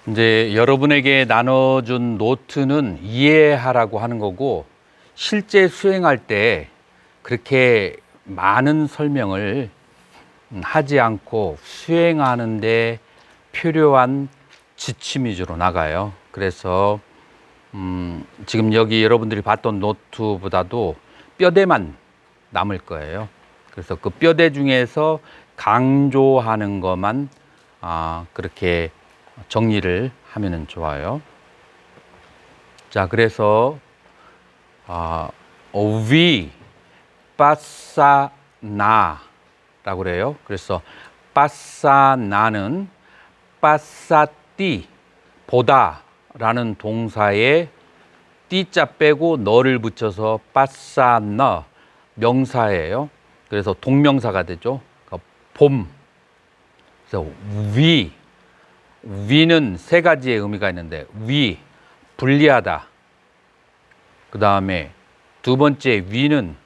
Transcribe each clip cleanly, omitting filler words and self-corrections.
이제 여러분에게 나눠준 노트는 이해하라고 하는 거고, 실제 수행할 때 그렇게 많은 설명을 하지 않고 수행하는데 필요한 지침 위주로 나가요. 그래서 지금 여기 여러분들이 봤던 노트보다도 뼈대만 남을 거예요. 그래서 그 뼈대 중에서 강조하는 것만 그렇게 정리를 하면은 좋아요. 자, 그래서 빠사나라고 그래요. 그래서 빠사나는 빠사띠 보다라는 동사에 띠자 빼고 너를 붙여서 빠사너 명사예요. 그래서 동명사가 되죠. 그러니까 봄. 그래서 위는 세 가지의 의미가 있는데, 분리하다. 그 다음에 두 번째 위는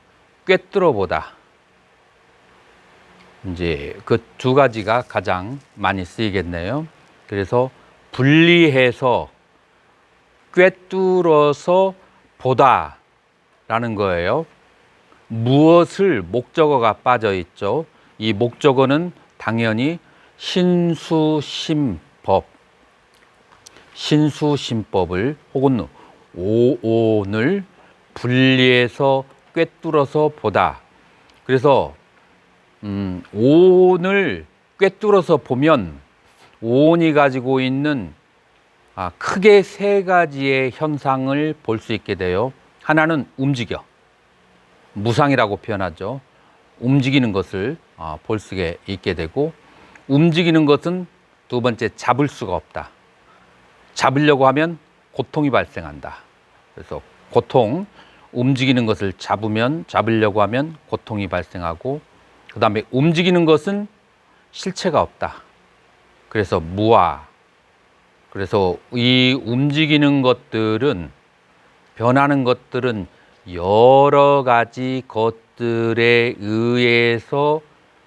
꿰뚫어 보다. 이제 그 두 가지가 가장 많이 쓰이겠네요. 그래서 분리해서 꿰뚫어서 보다라는 거예요. 무엇을 목적어가 빠져 있죠. 이 목적어는 당연히 신수심법을 혹은 오온을 분리해서 꿰뚫어서 보다. 그래서 오온을 꿰뚫어서 보면 오온이 가지고 있는 크게 세 가지의 현상을 볼 수 있게 돼요. 하나는 움직여, 무상이라고 표현하죠. 움직이는 것을 볼 수 있게 되고, 움직이는 것은 두 번째 잡을 수가 없다. 잡으려고 하면 고통이 발생한다. 그래서 고통, 움직이는 것을 잡으려고 하면 고통이 발생하고, 그 다음에 움직이는 것은 실체가 없다. 그래서 무아. 그래서 이 움직이는 것들은, 변하는 것들은 여러 가지 것들에 의해서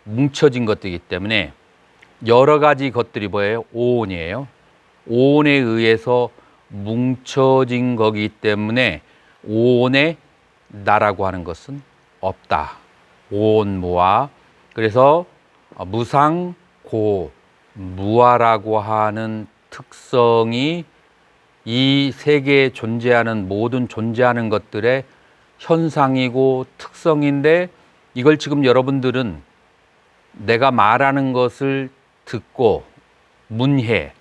뭉쳐진 것들이기 때문에, 여러 가지 것들이 뭐예요? 오온이에요. 오온에 의해서 뭉쳐진 거기 때문에 오온에 나라고 하는 것은 없다. 오온무아. 그래서 무상고 무아라고 하는 특성이 이 세계에 존재하는 모든 존재하는 것들의 현상이고 특성인데, 이걸 지금 여러분들은 내가 말하는 것을 듣고 문해,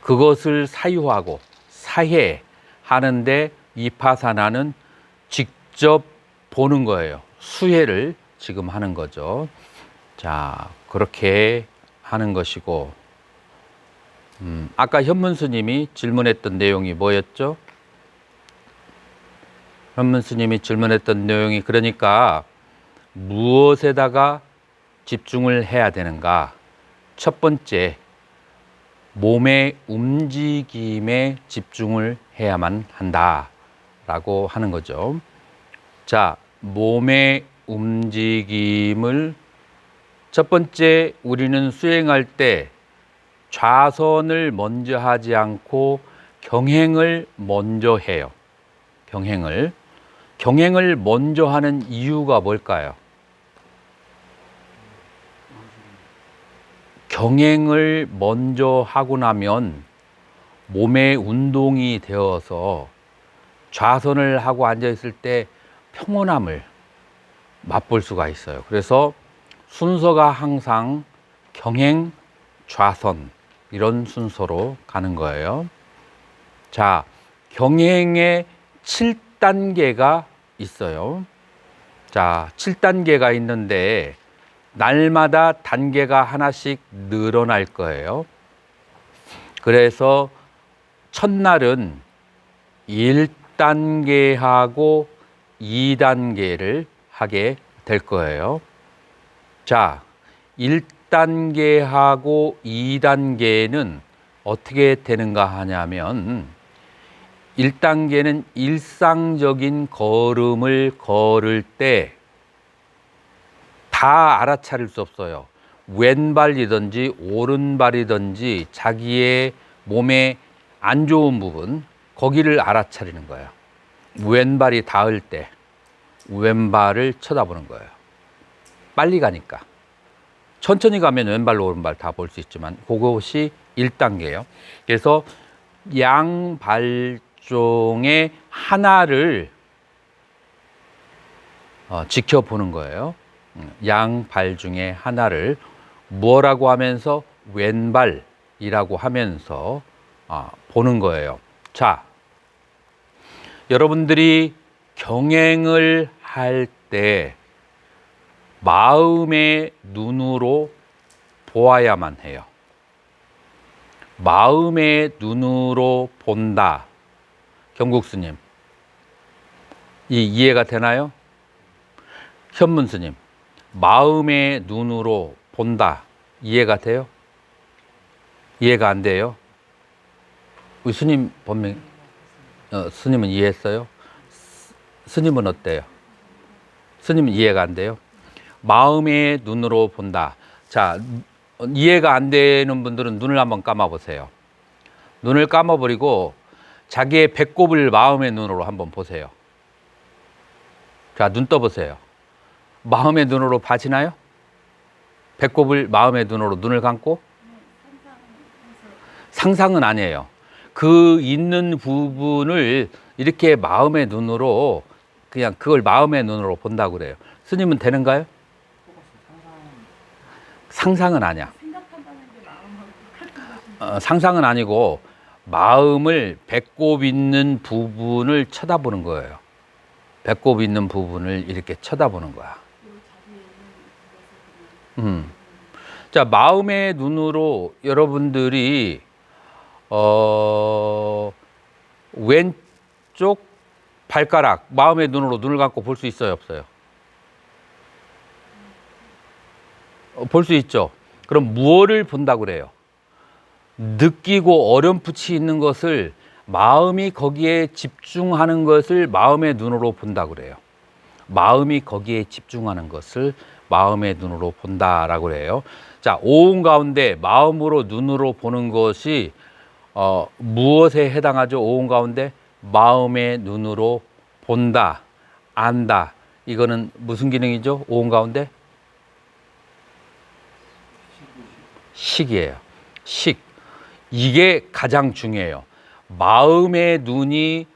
그것을 사유하고 사해하는데 이파사나는 직접 보는 거예요. 수해를 지금 하는 거죠. 자, 그렇게 하는 것이고, 아까 현문스님이 질문했던 내용이 뭐였죠? 현문스님이 질문했던 내용이, 그러니까 무엇에다가 집중을 해야 되는가? 첫 번째, 몸의 움직임에 집중을 해야만 한다라고 하는 거죠. 자, 몸의 움직임을 첫 번째, 우리는 수행할 때 좌선을 먼저 하지 않고 경행을 먼저 해요. 경행을 먼저 하는 이유가 뭘까요? 경행을 먼저 하고 나면 몸의 운동이 되어서 좌선을 하고 앉아 있을 때 평온함을 맛볼 수가 있어요. 그래서 순서가 항상 경행, 좌선 이런 순서로 가는 거예요. 자, 경행에 7단계가 있어요. 자, 7단계가 있는데 날마다 단계가 하나씩 늘어날 거예요. 그래서 첫날은 1단계하고 2단계를 하게 될 거예요. 자, 1단계하고 2단계는 어떻게 되는가 하냐면, 1단계는 일상적인 걸음을 걸을 때 다 알아차릴 수 없어요. 왼발이든지 오른발이든지 자기의 몸에 안 좋은 부분, 거기를 알아차리는 거예요. 왼발이 닿을 때 왼발을 쳐다보는 거예요. 빨리 가니까. 천천히 가면 왼발, 오른발 다 볼 수 있지만 그것이 1단계예요. 그래서 양발 중에 하나를 지켜보는 거예요. 양발 중에 하나를 뭐라고 하면서 왼발이라고 하면서 보는 거예요. 자, 여러분들이 경행을 할 때 마음의 눈으로 보아야만 해요. 마음의 눈으로 본다. 경국스님, 이해가 되나요? 현문스님, 마음의 눈으로 본다. 이해가 돼요? 이해가 안 돼요? 우리 스님 본명, 스님은 이해했어요? 스님은 어때요? 스님은 이해가 안 돼요? 마음의 눈으로 본다. 자, 이해가 안 되는 분들은 눈을 한번 감아 보세요. 눈을 감아버리고 자기의 배꼽을 마음의 눈으로 한번 보세요. 자, 눈 떠보세요. 마음의 눈으로 봐지나요? 배꼽을 마음의 눈으로 눈을 감고? 상상은 아니에요. 그 있는 부분을 이렇게 마음의 눈으로 그냥 그걸 마음의 눈으로 본다고 그래요. 스님은 되는가요? 상상은 아니야. 상상은 아니고 마음을 배꼽 있는 부분을 쳐다보는 거예요. 배꼽 있는 부분을 이렇게 쳐다보는 거야. 자, 마음의 눈으로 여러분들이 왼쪽 발가락 마음의 눈으로 눈을 감고 볼 수 있어요, 없어요? 볼 수 있죠. 그럼 무엇을 본다고 그래요? 느끼고 어렴풋이 있는 것을 마음이 거기에 집중하는 것을 마음의 눈으로 본다고 그래요. 마음이 거기에 집중하는 것을 마음의 눈으로 본다라고 그래요. 자, 오음 가운데 마음으로 눈으로 보는 것이 무엇에 해당하죠? 오음 가운데 마음의 눈으로 본다, 안다. 이거는 무슨 기능이죠? 오음 가운데? 식이에요. 식. 이게 가장 중요해요. 마음의 눈이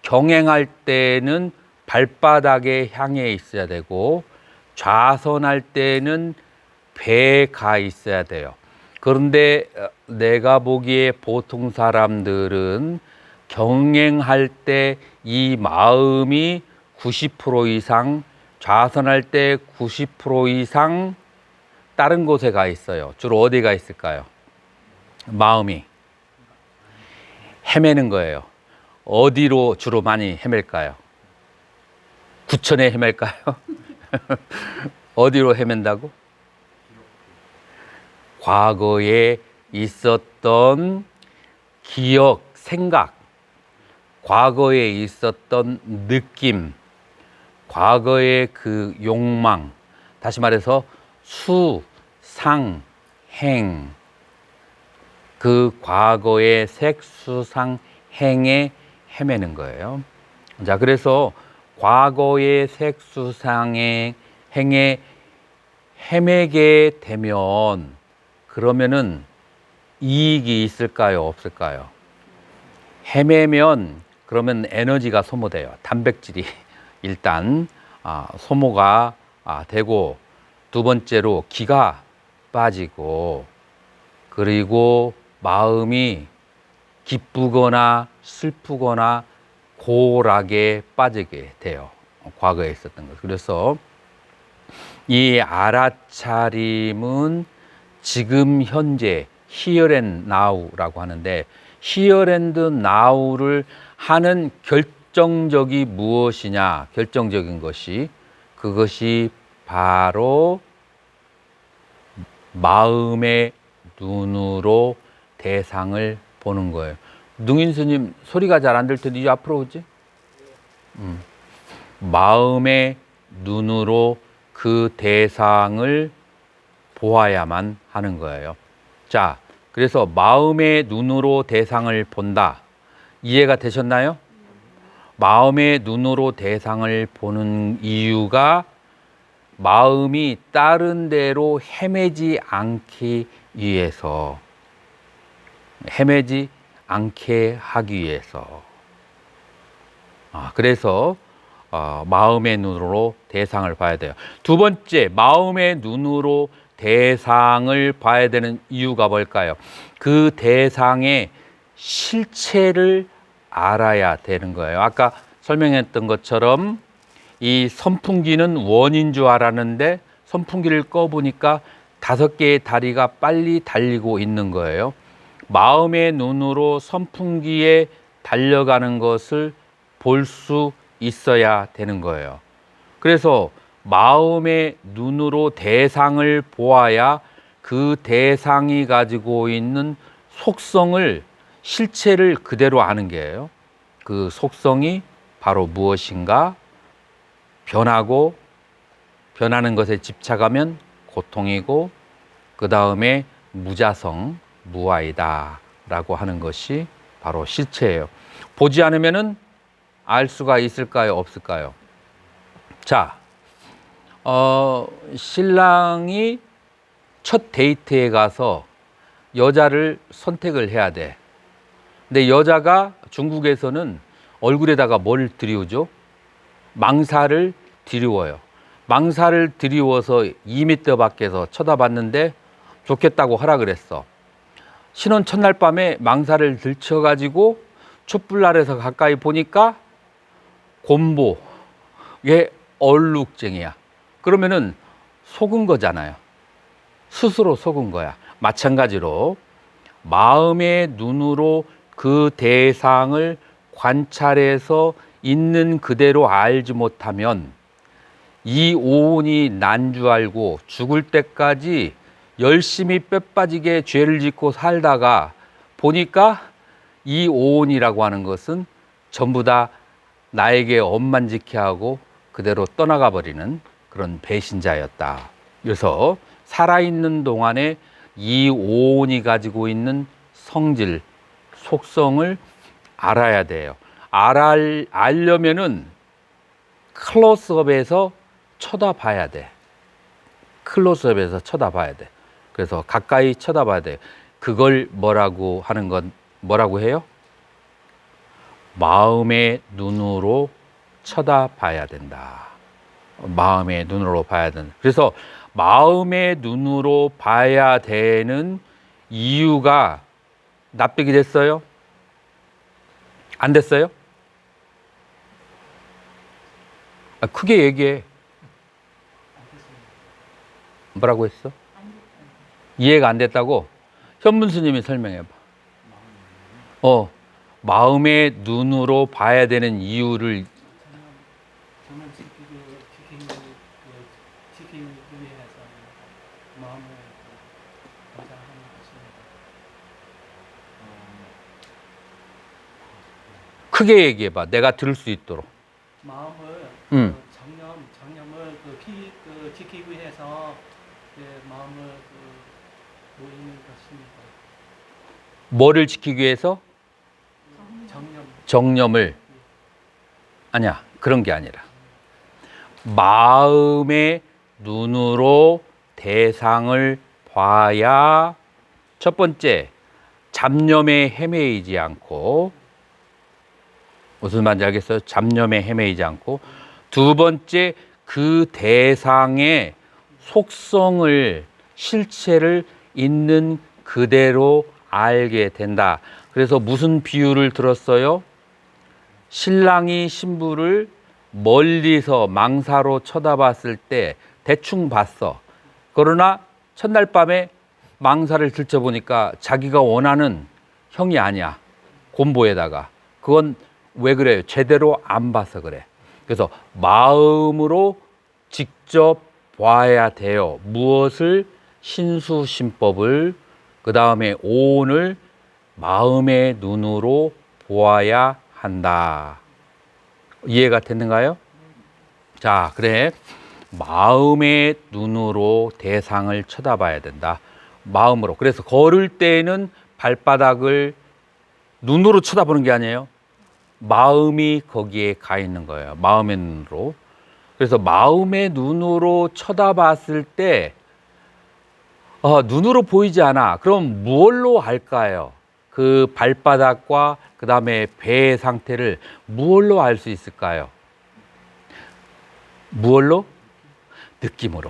경행할 때는 발바닥에 향해 있어야 되고 좌선할 때는 배에 가 있어야 돼요. 그런데 내가 보기에 보통 사람들은 경행할 때 이 마음이 90% 이상, 좌선할 때 90% 이상 다른 곳에 가 있어요. 주로 어디 가 있을까요? 마음이 헤매는 거예요. 어디로 주로 많이 헤맬까요? 구천에 헤맬까요? 어디로 헤맨다고? 과거에 있었던 기억, 생각, 과거에 있었던 느낌, 과거의 그 욕망, 다시 말해서 수, 상, 행, 그 과거의 색, 수, 상, 행에 헤매는 거예요. 자, 그래서 과거의 색, 수, 상, 행에 헤매게 되면 그러면은 이익이 있을까요? 없을까요? 헤매면 그러면 에너지가 소모돼요. 단백질이 일단 소모가 되고, 두 번째로 기가 빠지고, 그리고 마음이 기쁘거나 슬프거나 고락에 빠지게 돼요. 과거에 있었던 것. 그래서 이 알아차림은 지금 현재 here and now라고 하는데, here and now를 하는 결정적이 무엇이냐? 결정적인 것이, 그것이 바로 마음의 눈으로 대상을 보는 거예요. 능인 스님 소리가 잘 안 들 텐데 이 앞으로 오지? 마음의 눈으로 그 대상을 보아야만 하는 거예요. 자, 그래서 마음의 눈으로 대상을 본다. 이해가 되셨나요? 마음의 눈으로 대상을 보는 이유가 마음이 다른 데로 헤매지 않기 위해서, 헤매지 않게 하기 위해서. 그래서 마음의 눈으로 대상을 봐야 돼요. 두 번째, 마음의 눈으로 대상을 봐야 되는 이유가 뭘까요? 그 대상의 실체를 알아야 되는 거예요. 아까 설명했던 것처럼 이 선풍기는 원인 줄 알았는데 선풍기를 꺼보니까 5개의 다리가 빨리 달리고 있는 거예요. 마음의 눈으로 선풍기에 달려가는 것을 볼 수 있어야 되는 거예요. 그래서 마음의 눈으로 대상을 보아야 그 대상이 가지고 있는 속성을, 실체를 그대로 아는 게예요. 그 속성이 바로 무엇인가? 변하고, 변하는 것에 집착하면 고통이고, 그 다음에 무자성, 무아이다 라고 하는 것이 바로 실체예요. 보지 않으면은 알 수가 있을까요? 없을까요? 자, 신랑이 첫 데이트에 가서 여자를 선택을 해야 돼. 근데 여자가 중국에서는 얼굴에다가 뭘 드리우죠? 망사를 드리워요. 망사를 드리워서 2m 밖에서 쳐다봤는데 좋겠다고 하라 그랬어. 신혼 첫날 밤에 망사를 들쳐가지고 촛불 아래서 가까이 보니까 곰보, 얘 얼룩쟁이야. 그러면은 속은 거잖아요. 스스로 속은 거야. 마찬가지로 마음의 눈으로 그 대상을 관찰해서 있는 그대로 알지 못하면 이 오온이 난 줄 알고 죽을 때까지 열심히 뼈 빠지게 죄를 짓고 살다가 보니까 이 오온이라고 하는 것은 전부 다 나에게 엄만지게 하고 그대로 떠나가 버리는 그런 배신자였다. 그래서 살아있는 동안에 이 오온이 가지고 있는 성질, 속성을 알아야 돼요. 알려면은 클로스업에서 쳐다봐야 돼. 클로스업에서 쳐다봐야 돼. 그래서 가까이 쳐다봐야 돼. 그걸 뭐라고 하는 건 뭐라고 해요? 마음의 눈으로 쳐다봐야 된다. 마음의 눈으로 봐야 된다. 그래서 마음의 눈으로 봐야 되는 이유가 납득이 됐어요? 안 됐어요? 크게 얘기해. 뭐라고 했어? 이해가 안 됐다고? 현문 스님이 설명해봐. 마음의 눈으로 봐야 되는 이유를. 저는 지키기 위해서 마음을 권장하는 것입니다. 크게 얘기해봐. 내가 들을 수 있도록. 마음을 정념을 지키기 위해서 마음을 모이는 것입니다. 뭐를 지키기 위해서? 정념을. 아니야, 그런 게 아니라 마음의 눈으로 대상을 봐야 첫 번째, 잡념에 헤매이지 않고. 무슨 말인지 알겠어요? 잡념에 헤매이지 않고. 두 번째, 그 대상의 속성을, 실체를 있는 그대로 알게 된다. 그래서 무슨 비유를 들었어요? 신랑이 신부를 멀리서 망사로 쳐다봤을 때 대충 봤어. 그러나 첫날 밤에 망사를 들춰보니까 자기가 원하는 형이 아니야. 곰보에다가. 그건 왜 그래요? 제대로 안 봐서 그래. 그래서 마음으로 직접 봐야 돼요. 무엇을? 신수신법을, 그 다음에 오온을 마음의 눈으로 보아야 한다. 이해가 됐는가요? 자, 그래. 마음의 눈으로 대상을 쳐다봐야 된다. 마음으로. 그래서 걸을 때에는 발바닥을 눈으로 쳐다보는 게 아니에요. 마음이 거기에 가 있는 거예요. 마음의 눈으로. 그래서 마음의 눈으로 쳐다봤을 때 눈으로 보이지 않아. 그럼 무엇로 할까요? 그 발바닥과 그 다음에 배의 상태를 무엇로 알 수 있을까요? 무엇로? 느낌으로.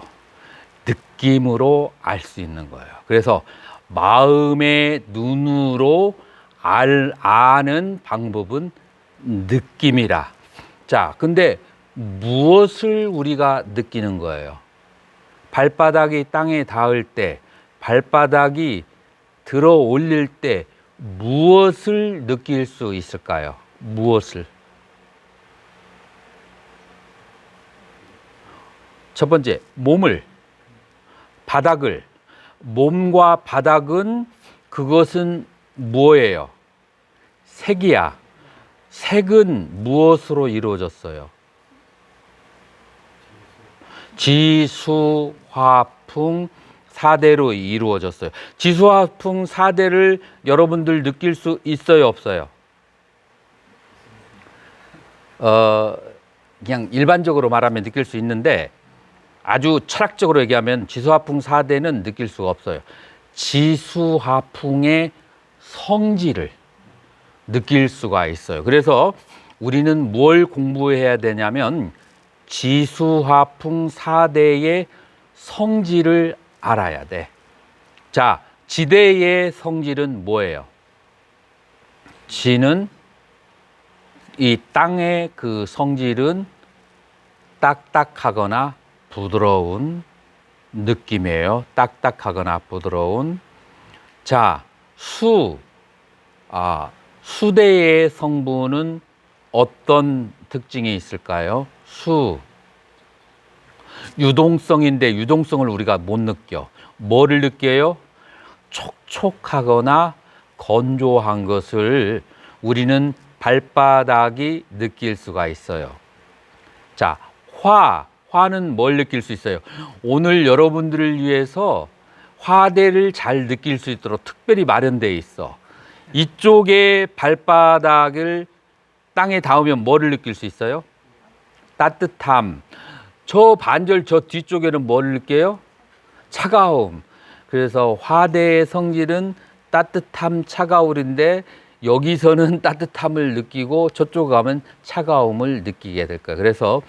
느낌으로 알 수 있는 거예요. 그래서 마음의 눈으로 아는 방법은 느낌이라. 자, 근데 무엇을 우리가 느끼는 거예요? 발바닥이 땅에 닿을 때, 발바닥이 들어 올릴 때 무엇을 느낄 수 있을까요? 무엇을? 첫 번째, 몸을, 바닥을. 몸과 바닥은 그것은 뭐예요? 색이야. 색은 무엇으로 이루어졌어요? 지수, 화풍, 사대로 이루어졌어요. 지수, 화풍, 사대를 여러분들 느낄 수 있어요, 없어요? 그냥 일반적으로 말하면 느낄 수 있는데 아주 철학적으로 얘기하면 지수, 화풍, 사대는 느낄 수가 없어요. 지수, 화풍의 성질을 느낄 수가 있어요. 그래서 우리는 뭘 공부해야 되냐면 지수, 화풍, 사대의 성질을 알아야 돼. 자, 지대의 성질은 뭐예요? 지는 이 땅의 그 성질은 딱딱하거나 부드러운 느낌이에요. 딱딱하거나 부드러운. 자, 수대의 성분은 어떤 특징이 있을까요? 유동성인데 유동성을 우리가 못 느껴. 뭐를 느껴요? 촉촉하거나 건조한 것을 우리는 발바닥이 느낄 수가 있어요. 자, 화는 뭘 느낄 수 있어요? 오늘 여러분들을 위해서 화대를 잘 느낄 수 있도록 특별히 마련되어 있어. 이쪽에 발바닥을 땅에 닿으면 뭐를 느낄 수 있어요? 따뜻함. 저 반절 저 뒤쪽에는 뭘 느껴요? 차가움. 그래서 화대의 성질은 따뜻함, 차가울인데 여기서는 따뜻함을 느끼고 저쪽 가면 차가움을 느끼게 될 거예요. 그래서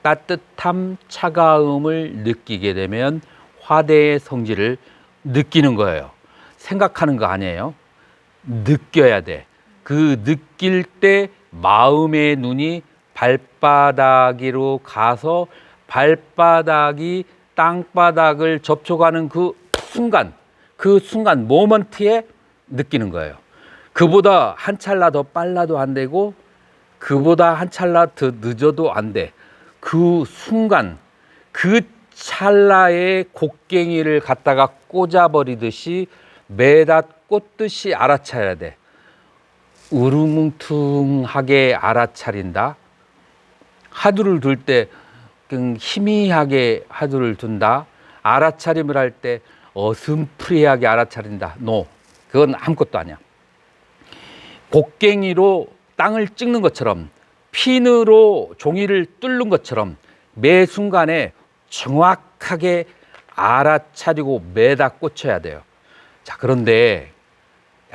따뜻함, 차가움을 느끼게 되면 화대의 성질을 느끼는 거예요. 생각하는 거 아니에요. 느껴야 돼. 그 느낄 때 마음의 눈이 발바닥으로 가서 발바닥이 땅바닥을 접촉하는 그 순간 모먼트에 느끼는 거예요. 그보다 한 찰나 더 빨라도 안 되고 그보다 한 찰나 더 늦어도 안 돼. 그 순간 그 찰나의 곡괭이를 갖다가 꽂아버리듯이 매다 꽂듯이 알아차려야 돼. 우르뭉퉁하게 알아차린다. 화두를 둘 때 희미하게 화두를 둔다. 알아차림을 할 때 어슴푸레하게 알아차린다. 그건 아무것도 아니야. 곡괭이로 땅을 찍는 것처럼 핀으로 종이를 뚫는 것처럼 매 순간에 정확하게 알아차리고 매다 꽂혀야 돼요. 자, 그런데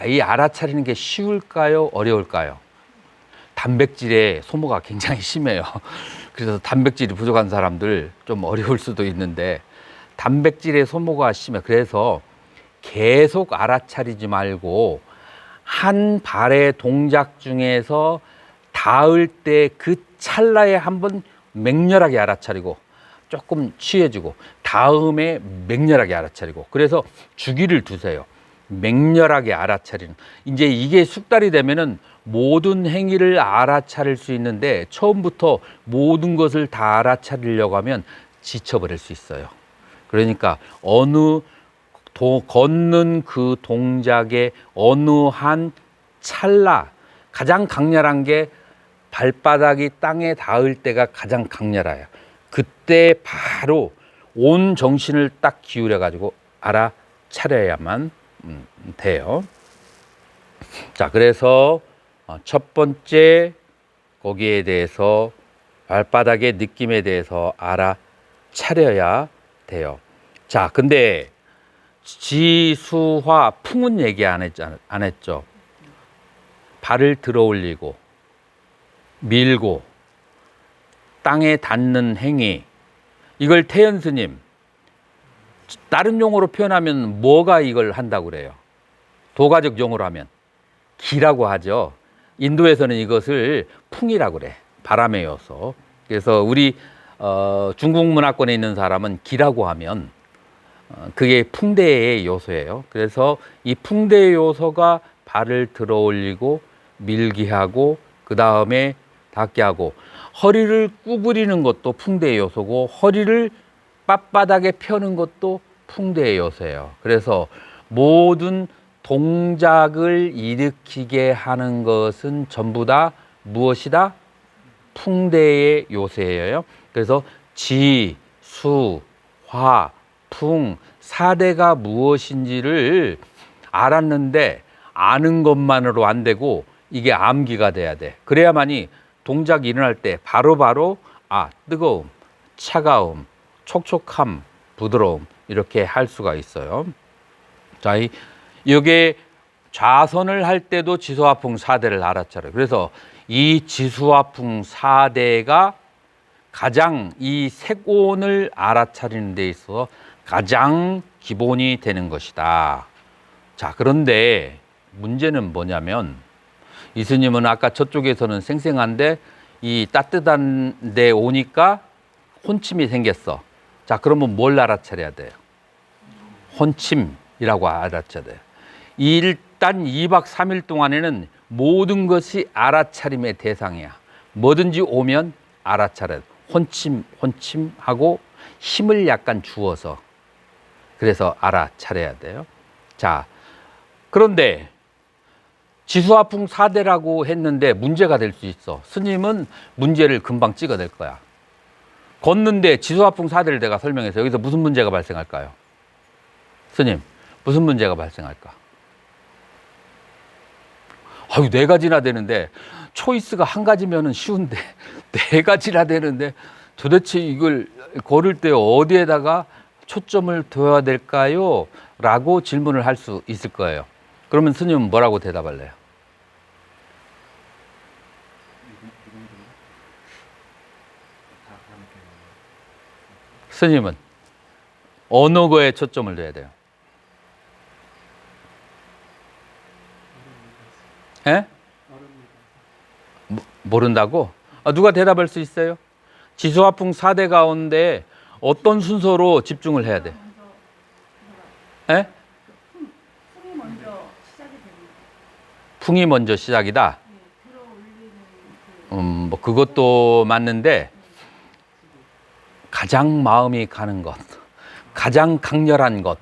이 알아차리는 게 쉬울까요? 어려울까요? 단백질의 소모가 굉장히 심해요. 그래서 단백질이 부족한 사람들 좀 어려울 수도 있는데 단백질의 소모가 심해. 그래서 계속 알아차리지 말고 한 발의 동작 중에서 닿을 때 그 찰나에 한번 맹렬하게 알아차리고 조금 취해주고 다음에 맹렬하게 알아차리고 그래서 주기를 두세요. 맹렬하게 알아차리는. 이제 이게 숙달이 되면은 모든 행위를 알아차릴 수 있는데 처음부터 모든 것을 다 알아차리려고 하면 지쳐버릴 수 있어요. 그러니까 걷는 그 동작의 어느 한 찰나, 가장 강렬한 게 발바닥이 땅에 닿을 때가 가장 강렬해요. 그때 바로 온 정신을 딱 기울여 가지고 알아차려야만 돼요. 자, 그래서 첫 번째 거기에 대해서 발바닥의 느낌에 대해서 알아차려야 돼요. 자, 근데 지수화 풍은 얘기 안 했죠. 발을 들어 올리고 밀고 땅에 닿는 행위, 이걸 태연 스님 다른 용어로 표현하면 뭐가 이걸 한다고 그래요? 도가적 용어로 하면 기라고 하죠. 인도에서는 이것을 풍이라고 그래. 바람의 요소. 그래서 우리 중국 문화권에 있는 사람은 기라고 하면 그게 풍대의 요소예요. 그래서 이 풍대의 요소가 발을 들어 올리고 밀기 하고 그 다음에 닿게 하고, 허리를 구부리는 것도 풍대의 요소고 허리를 빳빳하게 펴는 것도 풍대의 요소예요. 그래서 모든 동작을 일으키게 하는 것은 전부 다 무엇이다? 풍대의 요소예요. 그래서 지, 수, 화, 풍, 4대가 무엇인지를 알았는데 아는 것만으로 안 되고 이게 암기가 돼야 돼. 그래야만이 동작이 일어날 때 바로바로 뜨거움, 차가움, 촉촉함, 부드러움 이렇게 할 수가 있어요. 자, 이게 좌선을 할 때도 지수화풍 4대를 알아차려요. 그래서 이 지수화풍 4대가 가장 이 색온을 알아차리는 데 있어서 가장 기본이 되는 것이다. 자, 그런데 문제는 뭐냐면 이 스님은 아까 저쪽에서는 생생한데 이 따뜻한 데 오니까 혼침이 생겼어. 자, 그러면 뭘 알아차려야 돼요? 혼침이라고 알아차려야 돼요. 일단 2박 3일 동안에는 모든 것이 알아차림의 대상이야. 뭐든지 오면 알아차려야 돼. 혼침하고 힘을 약간 주어서 그래서 알아차려야 돼요. 자, 그런데 지수화풍 4대라고 했는데 문제가 될 수 있어. 스님은 문제를 금방 찍어낼 거야. 걷는데 지수화풍 4대를 내가 설명해서 여기서 무슨 문제가 발생할까요? 스님, 무슨 문제가 발생할까? 아유, 4가지나 되는데 초이스가 1가지면은 쉬운데 4가지나 되는데 도대체 이걸 걸을 때 어디에다가 초점을 둬야 될까요? 라고 질문을 할 수 있을 거예요. 그러면 스님은 뭐라고 대답할래요? 스님은 어느 거에 초점을 둬야 돼요? 예? 모른다고? 누가 대답할 수 있어요? 지수화풍 4대 가운데 어떤 순서로 집중을 해야 돼? 예? 풍이 먼저 시작이 됩니다. 풍이 먼저 시작이다. 네, 들어 올리는 뭐 그것도 맞는데 가장 마음이 가는 것, 가장 강렬한 것,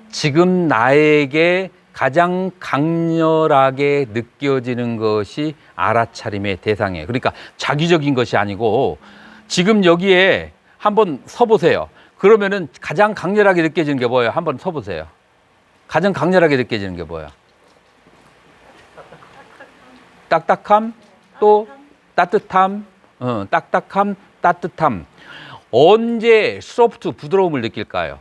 지금 나에게 가장 강렬하게 느껴지는 것이 알아차림의 대상이에요. 그러니까 자기적인 것이 아니고 지금 여기에 한번 서보세요. 그러면은 가장 강렬하게 느껴지는 게 뭐예요? 한번 서보세요. 가장 강렬하게 느껴지는 게 뭐예요? 딱딱함, 또 따뜻함, 딱딱함, 따뜻함. 언제 소프트, 부드러움을 느낄까요?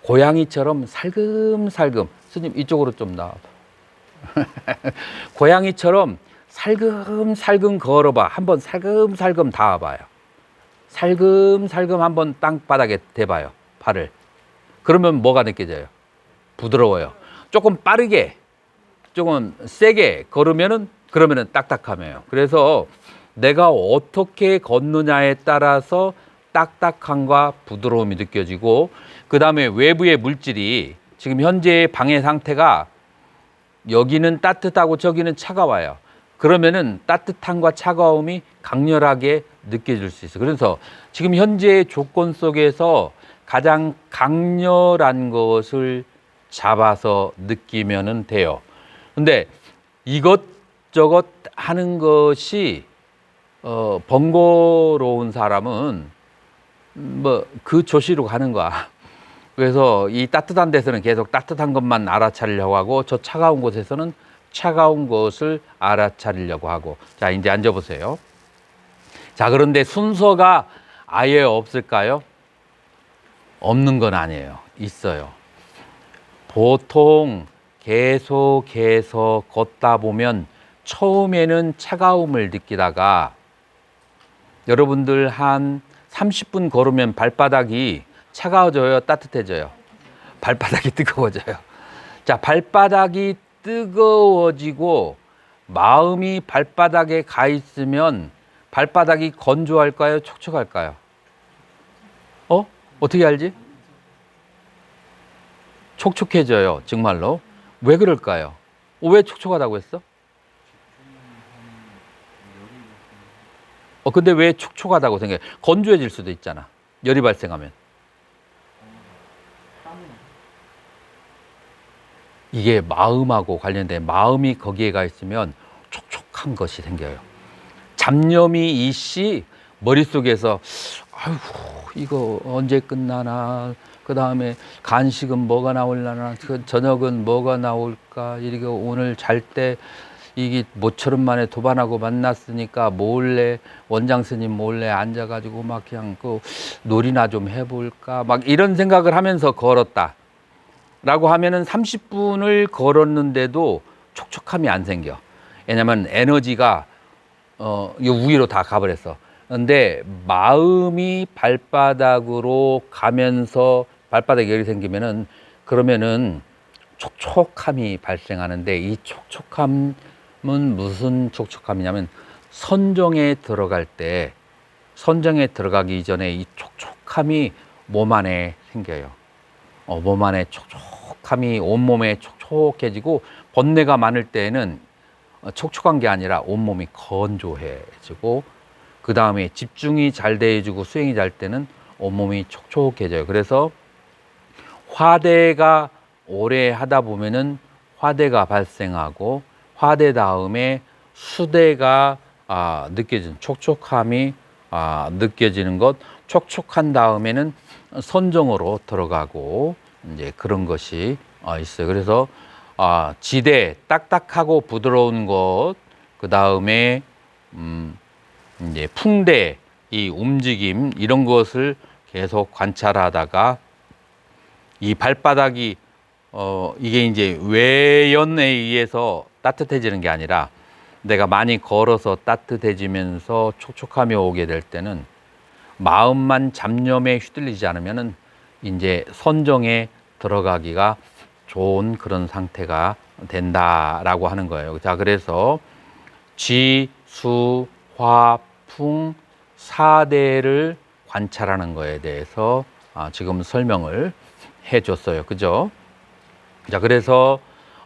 고양이처럼 살금살금. 스님 이쪽으로 좀 나와봐. 고양이처럼 살금살금 걸어봐. 한번 살금살금 닿아봐요. 살금살금 한번 땅바닥에 대봐요. 발을. 그러면 뭐가 느껴져요? 부드러워요. 조금 빠르게, 조금 세게 걸으면은 그러면은 딱딱함이에요. 그래서 내가 어떻게 걷느냐에 따라서 딱딱함과 부드러움이 느껴지고, 그 다음에 외부의 물질이 지금 현재의 방의 상태가 여기는 따뜻하고 저기는 차가워요. 그러면은 따뜻함과 차가움이 강렬하게 느껴질 수 있어요. 그래서 지금 현재의 조건 속에서 가장 강렬한 것을 잡아서 느끼면 돼요. 근데 이것저것 하는 것이 번거로운 사람은 뭐 그 조시로 가는 거야. 그래서 이 따뜻한 데서는 계속 따뜻한 것만 알아차리려고 하고 저 차가운 곳에서는 차가운 것을 알아차리려고 하고. 자, 이제 앉아보세요. 자, 그런데 순서가 아예 없을까요? 없는 건 아니에요. 있어요. 보통 계속해서 걷다 보면 처음에는 차가움을 느끼다가 여러분들 한 30분 걸으면 발바닥이 차가워져요, 따뜻해져요? 발바닥이 뜨거워져요. 자, 발바닥이 뜨거워지고 마음이 발바닥에 가 있으면 발바닥이 건조할까요, 촉촉할까요? 어떻게 알지? 촉촉해져요, 정말로. 왜 그럴까요? 왜 촉촉하다고 했어? 근데 왜 촉촉하다고 생각해? 건조해질 수도 있잖아. 열이 발생하면. 이게 마음하고 관련된, 마음이 거기에 가 있으면 촉촉한 것이 생겨요. 잡념이 이씨 머릿속에서 아이고 이거 언제 끝나나, 그 다음에 간식은 뭐가 나올라나, 그 저녁은 뭐가 나올까, 이게 오늘 잘 때 이게 모처럼 만에 도반하고 만났으니까 몰래, 원장 스님 몰래 앉아가지고 막 그냥 그 놀이나 좀 해볼까, 막 이런 생각을 하면서 걸었다 라고 하면은 30분을 걸었는데도 촉촉함이 안 생겨. 왜냐면 에너지가 이 위로 다 가버렸어. 근데 마음이 발바닥으로 가면서 발바닥에 열이 생기면은, 그러면은 촉촉함이 발생하는데, 이 촉촉함은 무슨 촉촉함이냐면 선정에 들어갈 때, 선정에 들어가기 전에 이 촉촉함이 몸 안에 생겨요. 몸 안에 촉촉함이 온몸에 촉촉해지고, 번뇌가 많을 때는 촉촉한 게 아니라 온몸이 건조해지고, 그 다음에 집중이 잘 돼지고 수행이 잘 때는 온몸이 촉촉해져요. 그래서 화대가 오래 하다 보면은 화대가 발생하고, 화대 다음에 수대가 느껴지는, 촉촉함이 느껴지는 것, 촉촉한 다음에는 선정으로 들어가고, 이제 그런 것이 있어요. 그래서 지대, 딱딱하고 부드러운 것, 그 다음에 이제 풍대, 이 움직임, 이런 것을 계속 관찰하다가 이 발바닥이 이게 이제 외연에 의해서 따뜻해지는 게 아니라 내가 많이 걸어서 따뜻해지면서 촉촉함이 오게 될 때는, 마음만 잡념에 휘둘리지 않으면은 이제 선정에 들어가기가 좋은 그런 상태가 된다라고 하는 거예요. 자, 그래서 지, 수, 화, 풍, 사대를 관찰하는 거에 대해서 지금 설명을 해줬어요. 그죠? 자, 그래서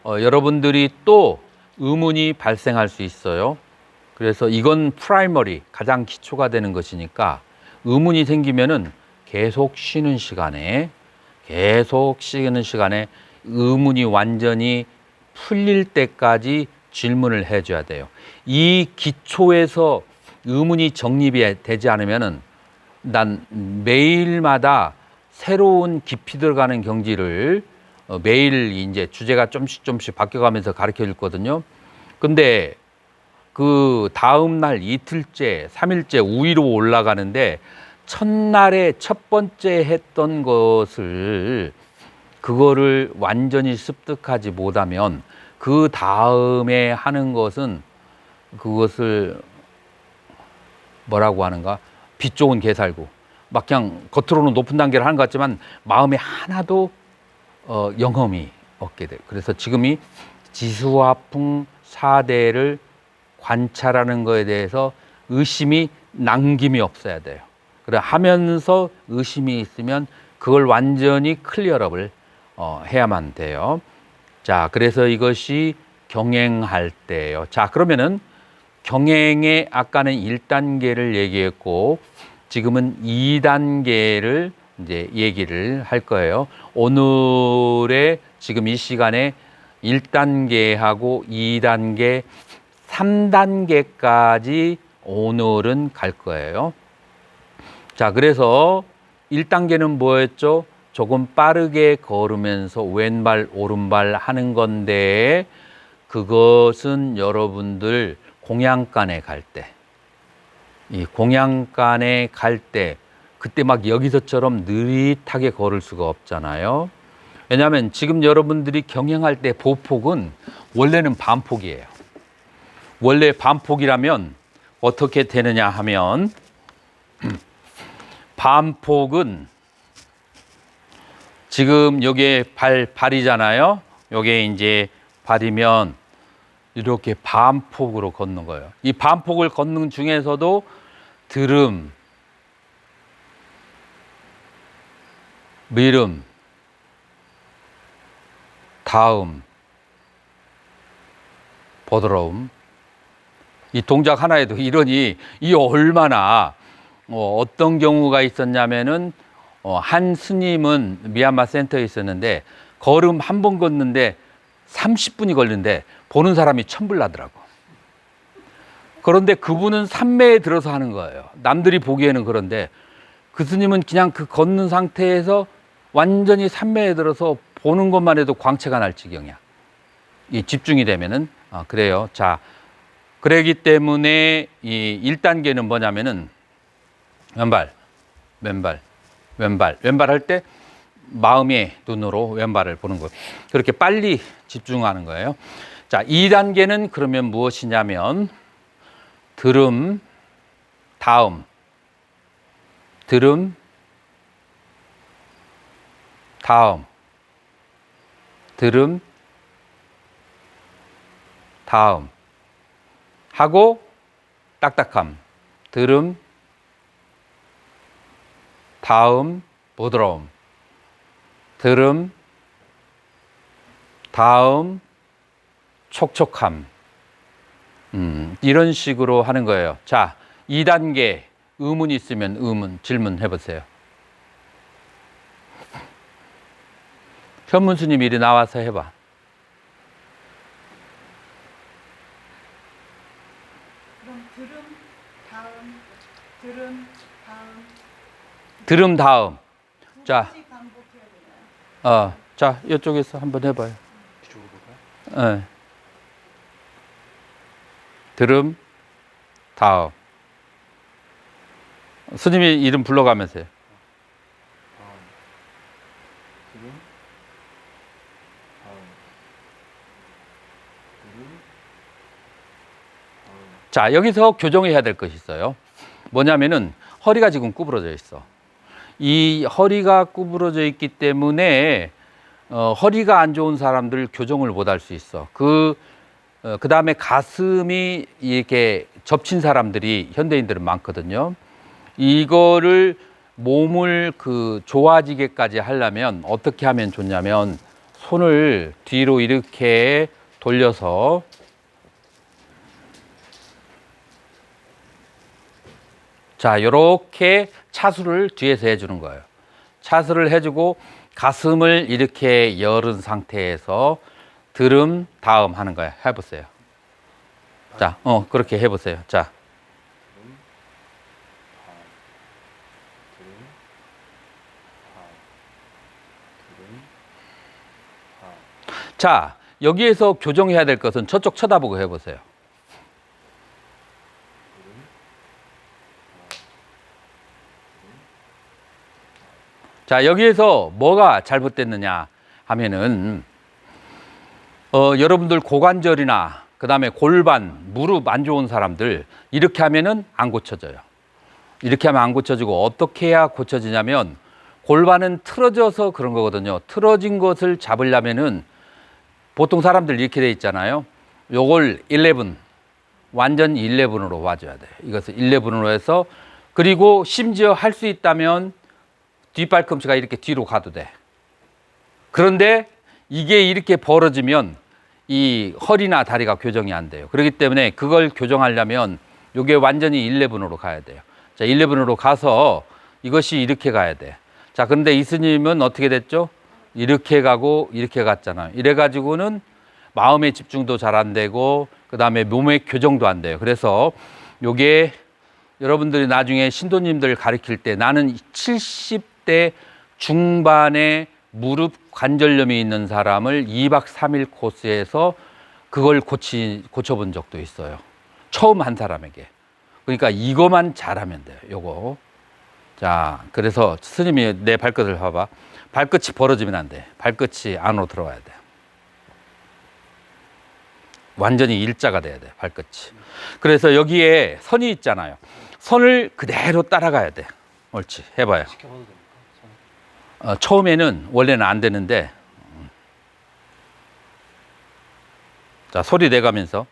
여러분들이 또 의문이 발생할 수 있어요. 그래서 이건 프라이머리, 가장 기초가 되는 것이니까 의문이 생기면은 계속 쉬는 시간에 의문이 완전히 풀릴 때까지 질문을 해줘야 돼요. 이 기초에서 의문이 정립이 되지 않으면은 난 매일마다 새로운 깊이 들어가는 경지를 매일 이제 주제가 좀씩 바뀌어가면서 가르쳐 줬거든요. 근데 그 다음 날 이틀째, 3일째 위로 올라가는데 첫날에 첫 번째 했던 것을, 그거를 완전히 습득하지 못하면 그 다음에 하는 것은, 그것을 뭐라고 하는가, 빛 좋은 개살구, 막 그냥 겉으로는 높은 단계를 하는 것 같지만 마음에 하나도 영험이 없게 돼요. 그래서 지금이 지수화풍 사대를 관찰하는 것에 대해서 의심이 남김이 없어야 돼요. 그래 하면서 의심이 있으면 그걸 완전히 클리어업을 해야만 돼요. 자, 그래서 이것이 경행할 때예요. 자, 그러면은 경행의 아까는 1단계를 얘기했고 지금은 2단계를 이제 얘기를 할 거예요. 오늘의 지금 이 시간에 1단계하고 2단계, 3단계까지 오늘은 갈 거예요. 자, 그래서 1단계는 뭐였죠? 조금 빠르게 걸으면서 왼발, 오른발 하는 건데 그것은 여러분들 공양간에 갈 때, 이 공양간에 갈 때 그때 막 여기서처럼 느릿하게 걸을 수가 없잖아요. 왜냐하면 지금 여러분들이 경행할 때 보폭은 원래는 반폭이에요. 원래 반폭이라면 어떻게 되느냐 하면 반폭은 지금 요게 발이잖아요. 요게 이제 발이면 이렇게 반폭으로 걷는 거예요. 이 반폭을 걷는 중에서도 들음, 미름, 다음, 보드러움. 이 동작 하나에도 이러니 이 얼마나 어떤 경우가 있었냐면은 한 스님은 미얀마 센터에 있었는데 걸음 한 번 걷는데 30분이 걸리는데 보는 사람이 천불나더라고. 그런데 그분은 산매에 들어서 하는 거예요. 남들이 보기에는 그런데 그 스님은 그냥 그 걷는 상태에서 완전히 산매에 들어서 보는 것만 해도 광채가 날 지경이야. 이 집중이 되면은 그래요. 자, 그러기 때문에 이 1단계는 뭐냐면은 왼발, 왼발, 왼발, 왼발 할 때 마음의 눈으로 왼발을 보는 거예요. 그렇게 빨리 집중하는 거예요. 자, 2단계는 그러면 무엇이냐면 들음, 다음, 들음, 다음, 들음, 다음 하고 딱딱함, 들음, 다음, 부드러움, 들음, 다음, 촉촉함. 이런 식으로 하는 거예요. 자, 2단계 의문 있으면 의문 질문해 보세요. 현문스님 이리 나와서 해봐. 그럼 들음 다음 들음 다음 들음 다음. 두 자. 번씩 반복해야 되나요? 자, 이쪽에서 한번 해봐요. 이쪽으로 볼까요? 네. 들음, 다음. 스님이 이름 불러가면서 해요. 지금 다음 지금 자, 여기서 교정해야 될 것이 있어요. 뭐냐면은 허리가 지금 구부러져 있어. 이 허리가 구부러져 있기 때문에 허리가 안 좋은 사람들 교정을 못 할 수 있어. 그 다음에 가슴이 이렇게 접친 사람들이 현대인들은 많거든요. 이거를 몸을 좋아지게까지 하려면 어떻게 하면 좋냐면 손을 뒤로 이렇게 돌려서 자, 요렇게 차수를 뒤에서 해주는 거예요. 차수를 해주고 가슴을 이렇게 열은 상태에서 들음, 다음 하는 거예요. 해보세요. 자, 그렇게 해보세요. 자. 자, 여기에서 교정해야 될 것은 저쪽 쳐다보고 해보세요. 자, 여기에서 뭐가 잘못됐느냐 하면은 여러분들 고관절이나 그 다음에 골반, 무릎 안 좋은 사람들 이렇게 하면은 안 고쳐져요. 이렇게 하면 안 고쳐지고 어떻게 해야 고쳐지냐면 골반은 틀어져서 그런 거거든요. 틀어진 것을 잡으려면은 보통 사람들 이렇게 돼 있잖아요. 요걸 11, 완전 11으로 와줘야 돼요. 이것을 11으로 해서 그리고 심지어 할 수 있다면 뒷발꿈치가 이렇게 뒤로 가도 돼. 그런데 이게 이렇게 벌어지면 이 허리나 다리가 교정이 안 돼요. 그렇기 때문에 그걸 교정하려면 이게 완전히 11으로 가야 돼요. 자, 11으로 가서 이것이 이렇게 가야 돼. 자, 그런데 이 스님은 어떻게 됐죠? 이렇게 가고 이렇게 갔잖아요. 이래가지고는 마음의 집중도 잘 안 되고 그 다음에 몸의 교정도 안 돼요. 그래서 요게 여러분들이 나중에 신도님들 가르칠 때 나는 때 중반에 무릎 관절염이 있는 사람을 2박 3일 코스에서 그걸 고쳐본 적도 있어요. 처음 한 사람에게. 그러니까 이거만 잘하면 돼요. 요거. 자, 그래서 스님이 내 발끝을 봐봐. 발끝이 벌어지면 안 돼. 발끝이 안으로 들어와야 돼. 완전히 일자가 돼야 돼, 발끝이. 그래서 여기에 선이 있잖아요. 선을 그대로 따라가야 돼. 옳지. 해봐요. 시켜봐도 됩니까? 손. 처음에는 원래는 안 되는데. 자, 소리 내가면서.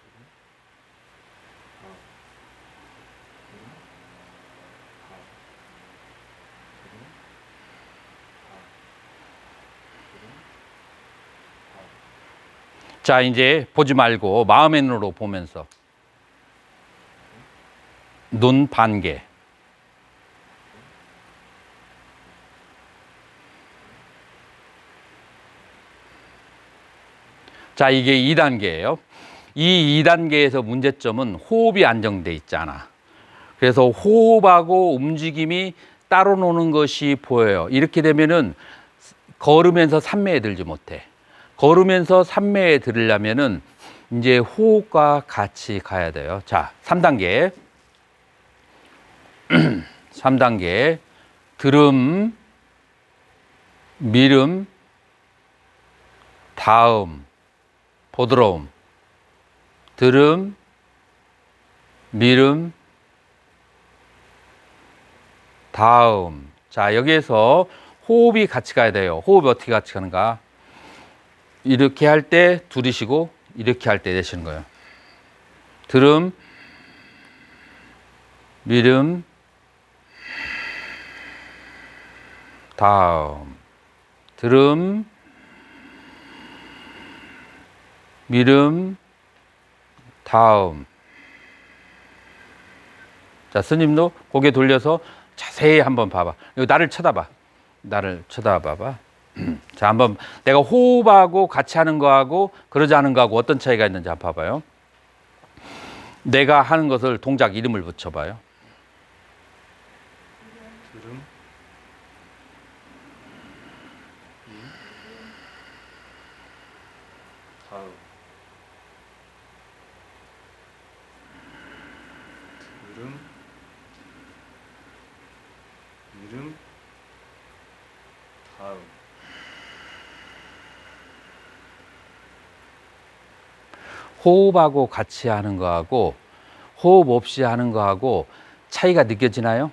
자, 이제 보지 말고 마음의 눈으로 보면서 눈 반개. 자, 이게 2단계예요. 이 2단계에서 문제점은 호흡이 안정돼 있잖아. 그래서 호흡하고 움직임이 따로 노는 것이 보여요. 이렇게 되면은 걸으면서 산매에 들지 못해. 걸으면서 산매에 들으려면은 이제 호흡과 같이 가야 돼요. 자, 3단계. 3단계. 들음, 미름, 다음, 보드러움. 들음, 미름, 다음. 자, 여기에서 호흡이 같이 가야 돼요. 호흡이 어떻게 같이 가는가? 이렇게 할 때 둘이 쉬고 이렇게 할 때 내쉬는 거예요. 들음, 미름, 다음. 들음, 미름, 다음. 자, 스님도 고개 돌려서 자세히 한번 봐봐. 이거 나를 쳐다봐. 나를 쳐다봐봐. 자, 한번 내가 호흡하고 같이 하는 거하고 그러지 않은 거하고 어떤 차이가 있는지 한번 봐봐요. 내가 하는 것을 동작 이름을 붙여봐요. 들음. 다음. 들음. 미름. 다음. 호흡하고 같이 하는 거하고 호흡 없이 하는 거하고 차이가 느껴지나요?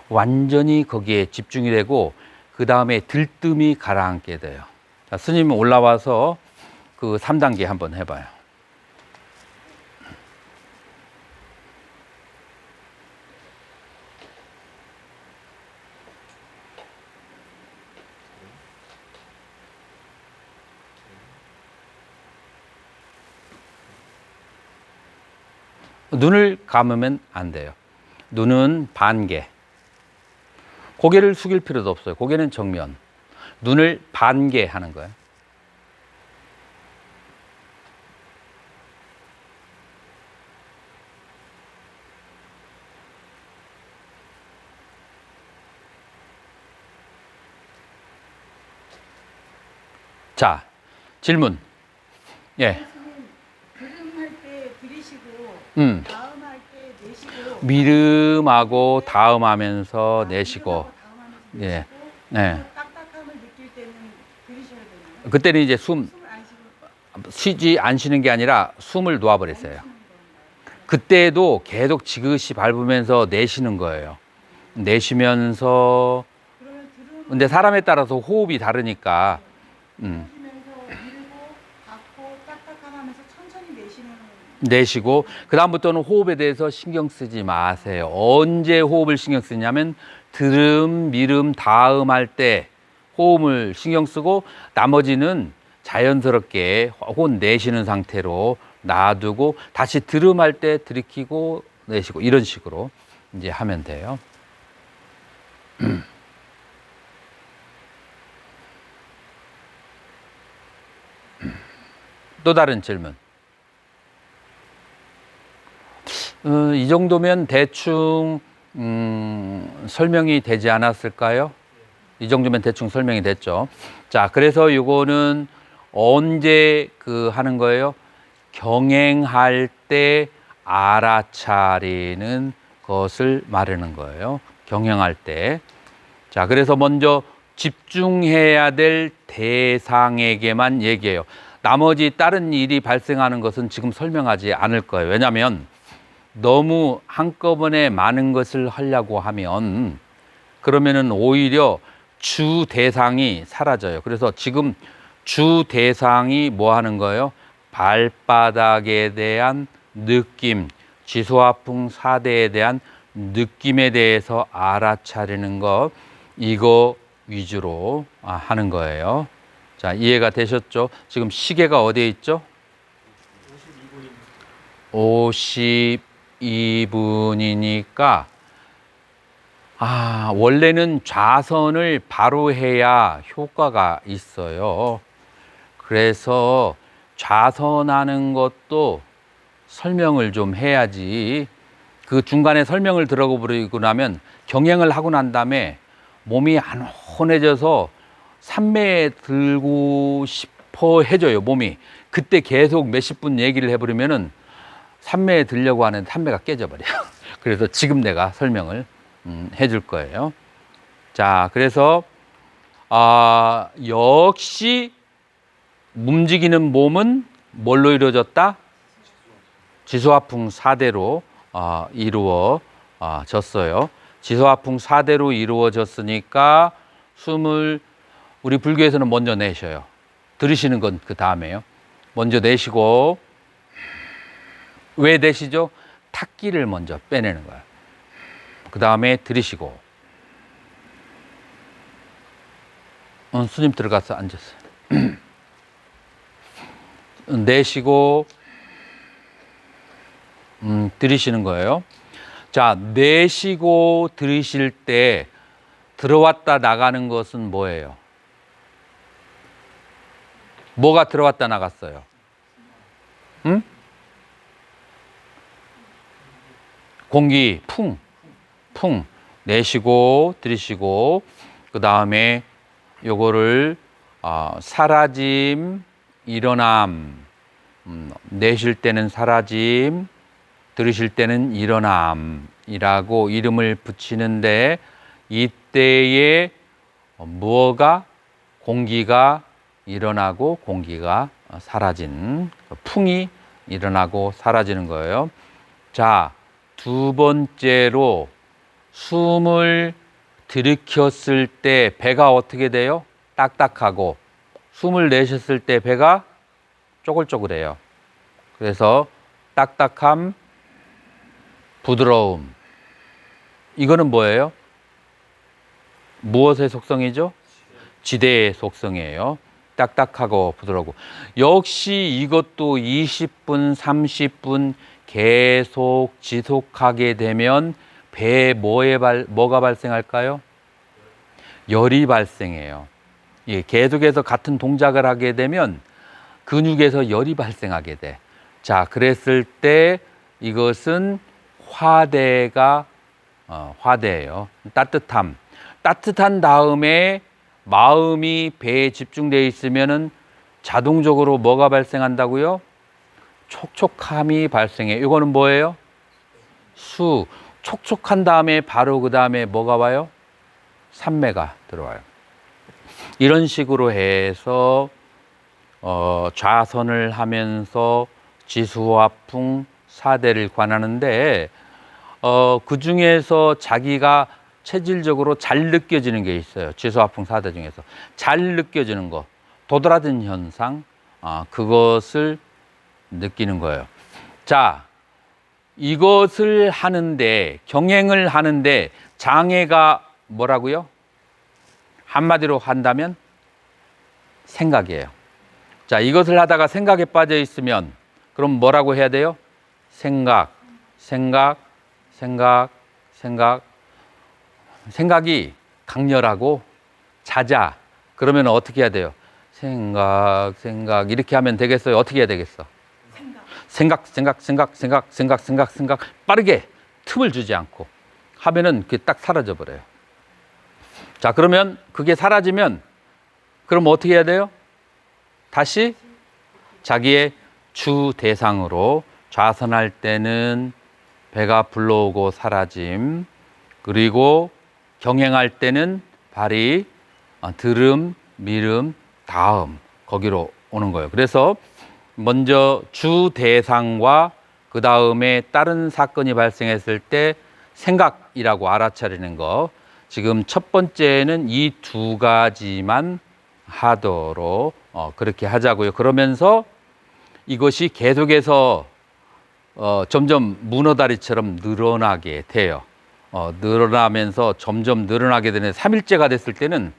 완전히 거기에 집중이 되고 그 다음에 들뜸이 가라앉게 돼요. 자, 스님 올라와서 그 3단계 한번 해봐요. 눈을 감으면 안 돼요. 눈은 반개. 고개를 숙일 필요도 없어요. 고개는 정면. 눈을 반개 하는 거예요. 자, 질문. 예. 선생님, 들음할 때 들이쉬고 다음할 때 내쉬고 미름하고 다음하면서 내쉬고. 다음하면서 예. 내쉬고 네. 딱딱함을 느낄 때는 들이셔야 되나요? 그때는 이제 숨을 안 쉬고 쉬지 안 쉬는 게 아니라 숨을 놓아버렸어요. 그때도 계속 지그시 밟으면서 내쉬는 거예요. 내쉬면서. 그러면 들음을 근데 사람에 따라서 호흡이 다르니까. 쉬면서 밀고 닫고 딱딱함 하면서 천천히 내쉬는 내쉬고 그다음부터는 호흡에 대해서 신경 쓰지 마세요. 언제 호흡을 신경 쓰냐면 들음, 미름, 다음 할 때 호흡을 신경 쓰고 나머지는 자연스럽게 혹은 내쉬는 상태로 놔두고 다시 들음 할 때 들이키고 내쉬고 이런 식으로 이제 하면 돼요. 또 다른 질문. 이 정도면 대충 설명이 되지 않았을까요? 이 정도면 대충 설명이 됐죠. 자, 그래서 요거는 언제 하는 거예요? 경행할 때 알아차리는 것을 말하는 거예요. 경행할 때. 자, 그래서 먼저 집중해야 될 대상에게만 얘기해요. 나머지 다른 일이 발생하는 것은 지금 설명하지 않을 거예요. 왜냐하면 너무 한꺼번에 많은 것을 하려고 하면 그러면은 오히려 주 대상이 사라져요. 그래서 지금 주 대상이 뭐 하는 거예요? 발바닥에 대한 느낌, 지소화풍 4대에 대한 느낌에 대해서 알아차리는 것, 이거 위주로 하는 거예요. 자, 이해가 되셨죠? 지금 시계가 어디에 있죠? 52분이니까 원래는 좌선을 바로 해야 효과가 있어요. 그래서 좌선하는 것도 설명을 좀 해야지. 그 중간에 설명을 들어버리고 나면 경행을 하고 난 다음에 몸이 안 혼해져서 산매에 들고 싶어 해져요, 몸이. 그때 계속 몇십 분 얘기를 해버리면은 산매에 들려고 하는 산매가 깨져버려요. 그래서 지금 내가 설명을 해줄 거예요. 자, 그래서 역시 움직이는 몸은 뭘로 이루어졌다? 지소화풍 4대로 이루어졌어요. 지소화풍 4대로 이루어졌으니까 숨을 우리 불교에서는 먼저 내쉬어요. 들으시는 건 그 다음에요. 먼저 내쉬고, 왜 내쉬죠? 탁기를 먼저 빼내는 거예요. 그 다음에 들이쉬고. 스님 들어가서 앉았어요. 내쉬고, 들이쉬는 거예요. 자, 내쉬고 들이쉴 때 들어왔다 나가는 것은 뭐예요? 뭐가 들어왔다 나갔어요? 응? 공기, 풍. 내쉬고, 들이쉬고, 그 다음에 요거를, 사라짐, 일어남. 내쉴 때는 사라짐, 들으실 때는 일어남이라고 이름을 붙이는데, 이때에 무엇가? 공기가 일어나고 공기가 사라진, 풍이 일어나고 사라지는 거예요. 자, 두 번째로 숨을 들이켰을 때 배가 어떻게 돼요? 딱딱하고, 숨을 내셨을 때 배가 쪼글쪼글해요. 그래서 딱딱함, 부드러움. 이거는 뭐예요? 무엇의 속성이죠? 지대의 속성이에요. 딱딱하고 부드럽고. 역시 이것도 20분, 30분 계속 지속하게 되면 배에 뭐가 발생할까요? 열이 발생해요. 예, 계속해서 같은 동작을 하게 되면 근육에서 열이 발생하게 돼. 자, 그랬을 때 이것은 화대예요. 따뜻함. 따뜻한 다음에 마음이 배에 집중되어 있으면은 자동적으로 뭐가 발생한다고요? 촉촉함이 발생해. 이거는 뭐예요? 촉촉한 다음에 바로 그 다음에 뭐가 와요? 산매가 들어와요. 이런 식으로 해서 좌선을 하면서 지수화풍 4대를 관하는데, 그 중에서 자기가 체질적으로 잘 느껴지는 게 있어요. 지수화풍 4대 중에서 잘 느껴지는 거, 도드라진 현상, 그것을 느끼는 거예요. 자, 이것을 하는데, 경행을 하는데 장애가 뭐라고요? 한마디로 한다면 생각이에요. 자, 이것을 하다가 생각에 빠져 있으면 그럼 뭐라고 해야 돼요? 생각이 강렬하고 잦아. 그러면 어떻게 해야 돼요? 생각 이렇게 하면 되겠어요? 어떻게 해야 되겠어? 생각 빠르게 틈을 주지 않고 하면은 그게 딱 사라져 버려요. 자, 그러면 그게 사라지면 그럼 어떻게 해야 돼요? 다시 자기의 주 대상으로 좌선할 때는 배가 불러오고 사라짐, 그리고 경행할 때는 발이 들음, 미름, 다음 거기로 오는 거예요. 그래서 먼저 주 대상과 그 다음에 다른 사건이 발생했을 때 생각이라고 알아차리는 거. 지금 첫 번째는 이 두 가지만 하도록 그렇게 하자고요. 그러면서 이것이 계속해서 점점 문어다리처럼 늘어나게 돼요. 늘어나면서 점점 늘어나게 되는 3일째가 됐을 때는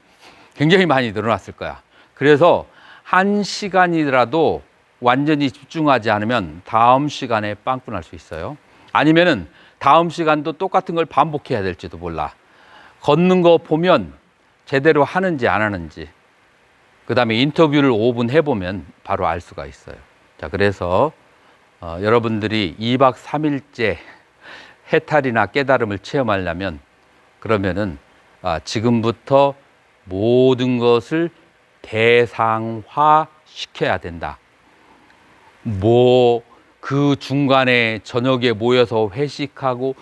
굉장히 많이 늘어났을 거야. 그래서 1시간이라도 완전히 집중하지 않으면 다음 시간에 빵꾸 날 수 있어요. 아니면은 다음 시간도 똑같은 걸 반복해야 될지도 몰라. 걷는 거 보면 제대로 하는지 안 하는지, 그 다음에 인터뷰를 5분 해보면 바로 알 수가 있어요. 자, 그래서 여러분들이 2박 3일째 해탈이나 깨달음을 체험하려면 그러면은 지금부터 모든 것을 대상화 시켜야 된다. 그 중간에 저녁에 모여서 회식하고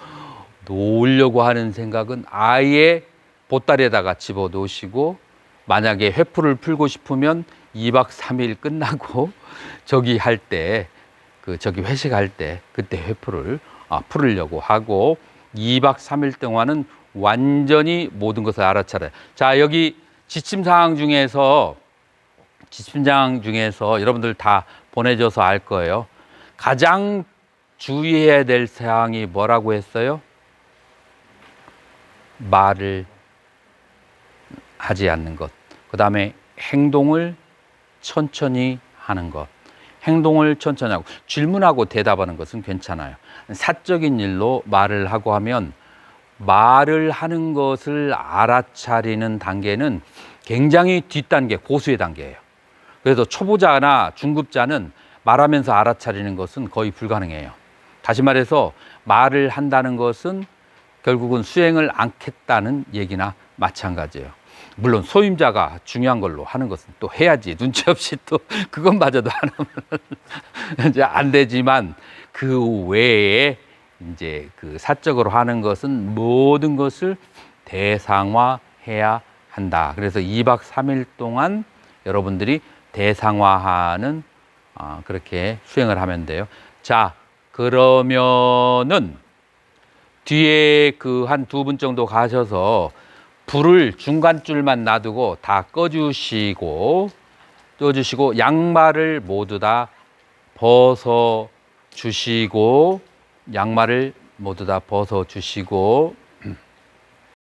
놀려고 하는 생각은 아예 보따리에다가 집어 넣으시고, 만약에 회풀을 풀고 싶으면 2박 3일 끝나고 저기 할 때, 저기 회식할 때 그때 회풀을 풀으려고 하고, 2박 3일 동안은 완전히 모든 것을 알아차려요. 자, 여기 지침사항 중에서 여러분들 다 보내줘서 알 거예요. 가장 주의해야 될 사항이 뭐라고 했어요? 말을 하지 않는 것. 그 다음에 행동을 천천히 하는 것. 행동을 천천히 하고, 질문하고 대답하는 것은 괜찮아요. 사적인 일로 말을 하고 하면 말을 하는 것을 알아차리는 단계는 굉장히 뒷단계, 고수의 단계예요. 그래서 초보자나 중급자는 말하면서 알아차리는 것은 거의 불가능해요. 다시 말해서 말을 한다는 것은 결국은 수행을 않겠다는 얘기나 마찬가지예요. 물론 소임자가 중요한 걸로 하는 것은 또 해야지. 눈치 없이 또 그것마저도 안 하면 이제 안 되지만, 그 외에 이제 그 사적으로 하는 것은 모든 것을 대상화해야 한다. 그래서 2박 3일 동안 여러분들이 대상화하는 그렇게 수행을 하면 돼요. 자, 그러면은 뒤에 그 한 2분 정도 가셔서 불을 중간 줄만 놔두고 다 꺼주시고 양말을 모두 다 벗어 주시고, 양말을 모두 다 벗어 주시고,